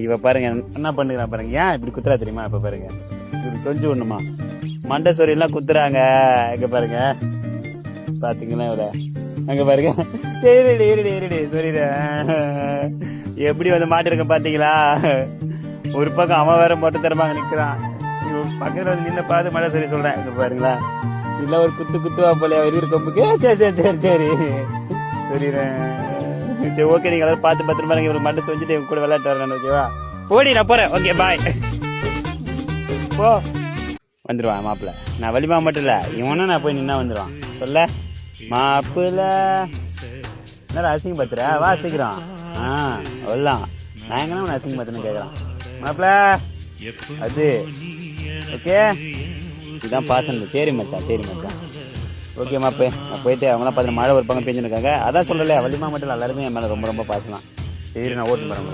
இவ பாருங்க என்ன பண்ணுறான் பாருங்க. ஏன் இப்படி குத்துறா தெரியுமா? இப்ப பாருங்க இது கொஞ்சம் ஒண்ணுமா மண்டை சொறி எல்லாம் குத்துறாங்க. எங்க பாருங்க பாத்தீங்களா இவர அங்க பாருங்க எப்படி வந்து மாட்டிருக்க பாத்தீங்களா? ஒரு பக்கம் அவன் வேற மட்டும் தரமாங்க நிக்கிறான். பக்கத்துல வந்து நின்ன பார்த்து மழை சரி சொல்றேன். இங்க பாருங்களா இல்ல ஒரு குத்துவா போல வெறி கொம்புக்கு. சரி சொல்லிடுறேன். சரி ஓகே, நீங்க எல்லாரும் பார்த்து பத்திரமா இருங்க. இவரு மட்டும் செஞ்சுட்டு இவங்க கூட விளையாட்டு வரேன். ஓகேவா? போடி நான் போறேன். Okay bye. போ வந்துடுவான் மாப்பிள்ள. நான் வலிமா மட்டும் இல்ல இவனும் நான் போய் நின்னா வந்துடுவான். சொல்ல மாப்பிள்ள என்ன அசிங்க பாத்துற? வா சீக்கிரம். அவ்வளோதான். நான் எங்கன்னா உன்னை அசிங்க பாத்துன்னு கேட்கறான் மாப்பிள்ள. அது ஓகே இதுதான் பாசம். சரி மச்சான் சரி மச்சான். ஓகே மாப்பு நான் போயிட்டு அவங்களாம் பார்த்து மழை ஒரு பக்கம் பெஞ்சுருக்காங்க. அதான் சொல்லலை வலிமா மட்டும் எல்லாருமே என் மேலே ரொம்ப பாசலாம். சரி நான் ஓட்டு போகிறேன்.